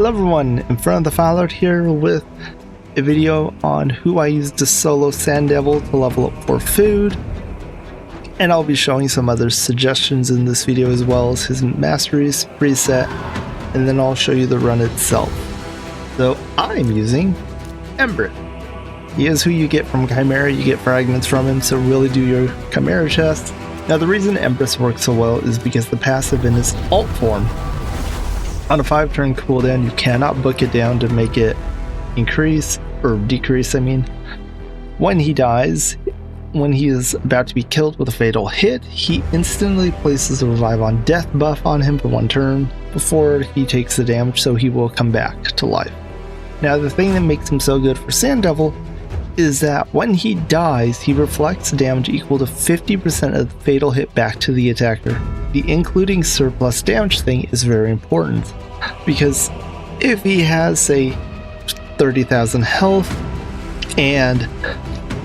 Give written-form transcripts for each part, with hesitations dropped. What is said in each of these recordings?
Hello everyone, in front of the file art here with a video on who I use to solo Sand Devil to level up for food, and I'll be showing some other suggestions in this video as well as his Embrys preset, and then I'll show you the run itself. So I'm using Embry. He is who you get from Chimera, you get fragments from him, so really do your Chimera chest. Now the reason Embrys works so well is because the passive in his alt form, on a 5-turn cooldown, you cannot book it down to make it increase, or decrease I mean. When he dies, when he is about to be killed with a fatal hit, he instantly places a revive on death buff on him for 1 turn before he takes the damage, so he will come back to life. Now the thing that makes him so good for Sand Devil is that when he dies, he reflects damage equal to 50% of the fatal hit back to the attacker. The including surplus damage thing is very important, because if he has, say, 30,000 health and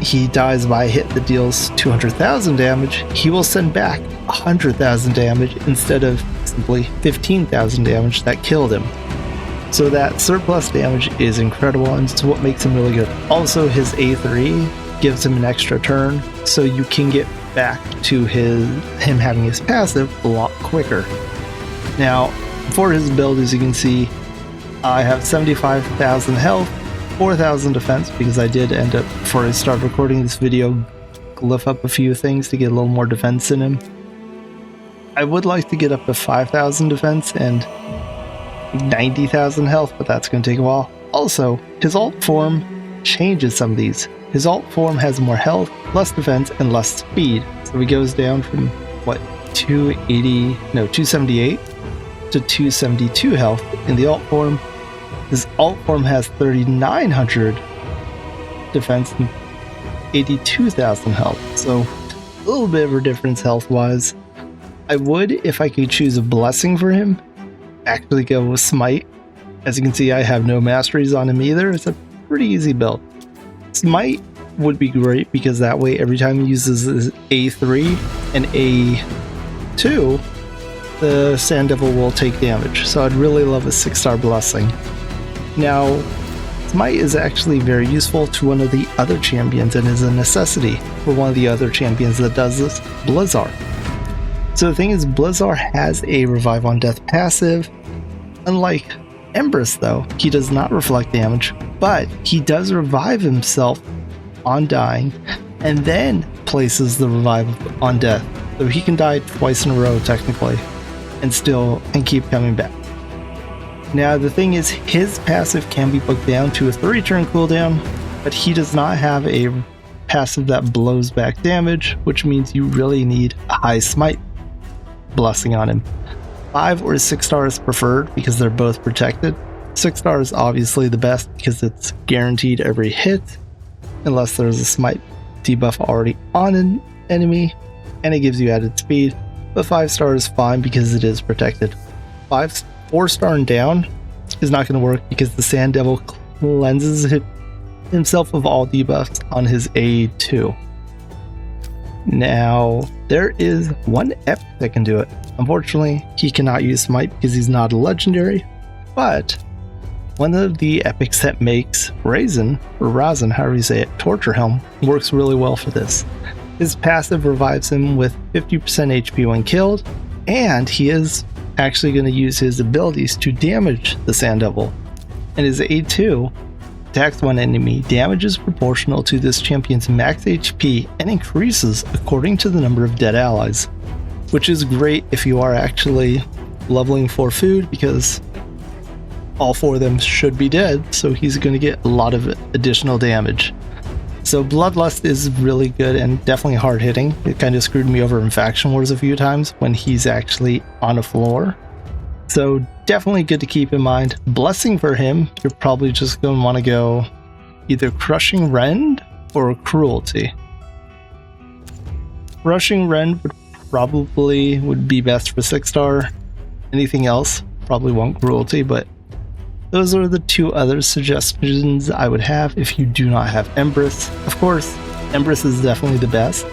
he dies by a hit that deals 200,000 damage, he will send back 100,000 damage instead of simply 15,000 damage that killed him. So that surplus damage is incredible, and it's what makes him really good. Also, his A3 gives him an extra turn, so you can get back to him having his passive a lot quicker. Now, for his build, as you can see, I have 75,000 health, 4,000 defense, because I did end up, before I started recording this video, glyph up a few things to get a little more defense in him. I would like to get up to 5,000 defense and 90,000 health, but that's going to take a while. Also, his alt form changes some of these. His alt form has more health, less defense, and less speed. So he goes down from, what, 278 to 272 health in the alt form. His alt form has 3,900 defense and 82,000 health. So a little bit of a difference health-wise. I would, if I could choose a blessing for him, actually go with Smite. As you can see, I have no masteries on him either. It's a pretty easy build. Smite would be great because that way every time he uses his A3 and A2, the Sand Devil will take damage. So I'd really love a 6-star blessing. Now, Smite is actually very useful to one of the other champions and is a necessity for one of the other champions that does this, Blizzard. So the thing is, Blizzard has a revive on death passive. Unlike Embrys though, he does not reflect damage, but he does revive himself on dying and then places the revive on death. So he can die twice in a row technically and keep coming back. Now the thing is, his passive can be booked down to a 3-turn cooldown, but he does not have a passive that blows back damage, which means you really need a high smite blessing on him. 5 or 6 stars preferred because they're both protected. 6 stars obviously the best because it's guaranteed every hit unless there's a smite debuff already on an enemy and it gives you added speed, but 5 stars is fine because it is protected. 4-star and down is not going to work because the Sand Devil cleanses himself of all debuffs on his A2. Now, there is one epic that can do it. Unfortunately, he cannot use Smite because he's not a legendary, but one of the epics that makes Raisin, or Razin, however you say it, Torture Helm, works really well for this. His passive revives him with 50% HP when killed, and he is actually going to use his abilities to damage the Sand Devil. And his A2 attacks one enemy, damage is proportional to this champion's max HP and increases according to the number of dead allies, which is great if you are actually leveling for food because all 4 of them should be dead, so he's going to get a lot of additional damage. So Bloodlust is really good and definitely hard hitting. It kind of screwed me over in Faction Wars a few times when he's actually on a floor. So definitely good to keep in mind. Blessing for him, you're probably just going to want to go either Crushing Rend or Cruelty. Crushing Rend would be best for 6-star. Anything else probably won't Cruelty, but those are the 2 other suggestions I would have if you do not have Embrys. Of course, Embrys is definitely the best.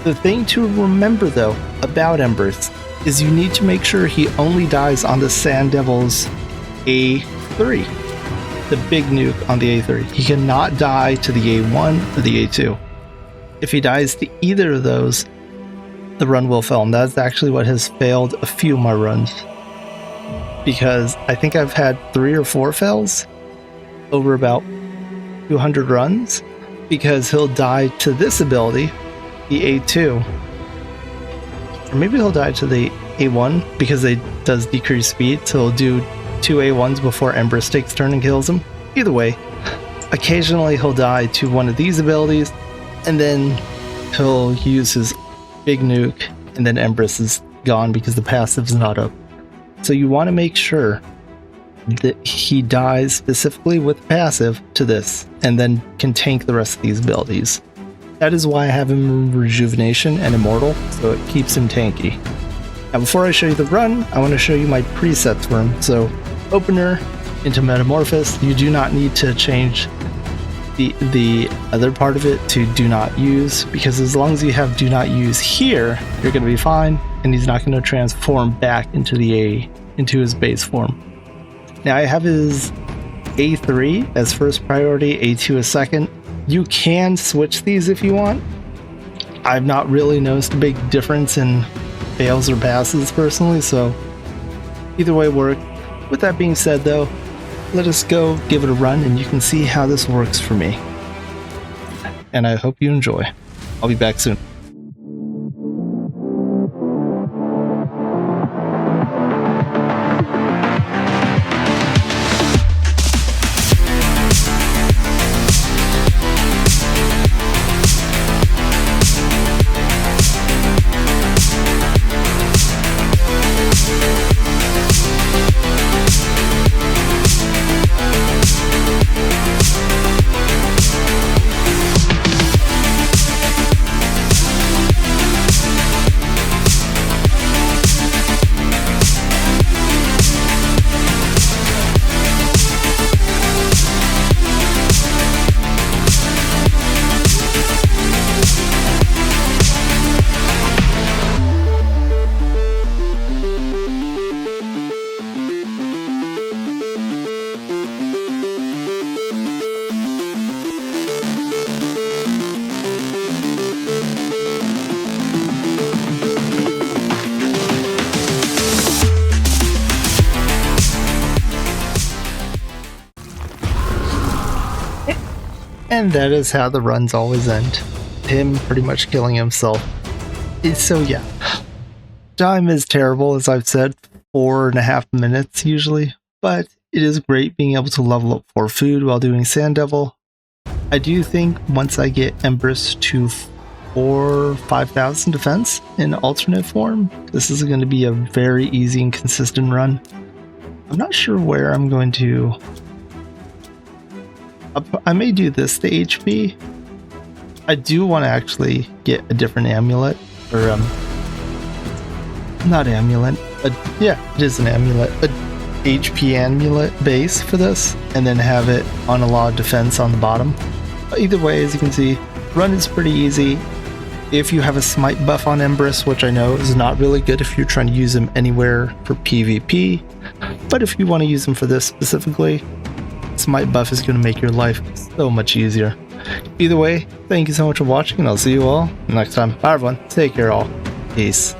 The thing to remember though about Embrys is you need to make sure he only dies on the Sand Devil's A3, the big nuke on the A3. He cannot die to the A1 or the A2. If he dies to either of those, the run will fail, and that's actually what has failed a few of my runs. Because I think I've had 3 or 4 fails over about 200 runs, because he'll die to this ability, the A2. Or maybe he'll die to the A1 because it does decrease speed, so he'll do 2 A1s before Embrys takes turn and kills him. Either way, occasionally he'll die to one of these abilities, and then he'll use his big nuke, and then Embrys is gone because the passive's not up. So you want to make sure that he dies specifically with passive to this, and then can tank the rest of these abilities. That is why I have him in Rejuvenation and Immortal, so it keeps him tanky. Now before I show you the run, I want to show you my presets for him. So Opener into Metamorphosis, you do not need to change the other part of it to do not use, because as long as you have do not use here, you're going to be fine, and he's not going to transform back into into his base form. Now I have his A3 as first priority, A2 as second. You can switch these if you want. I've not really noticed a big difference in fails or passes personally, so either way works. With that being said though, let us go give it a run and you can see how this works for me. And I hope you enjoy. I'll be back soon. And that is how the runs always end. Him pretty much killing himself. So yeah, time is terrible, as I've said, 4.5 minutes usually, but it is great being able to level up for food while doing Sand Devil. I do think once I get Embrys to 5,000 defense in alternate form, this is going to be a very easy and consistent run. I'm not sure where I'm going to... I may do this to HP. I do want to actually get a different amulet, or not amulet, yeah, it is an amulet, a HP amulet base for this, and then have it on a lot of defense on the bottom. But either way, as you can see, run is pretty easy. If you have a smite buff on Embrys, which I know is not really good if you're trying to use him anywhere for PvP, but if you want to use him for this specifically, smite buff is going to make your life so much easier. Either way, thank you so much for watching, and I'll see you all next time. Bye everyone, take care all. Peace.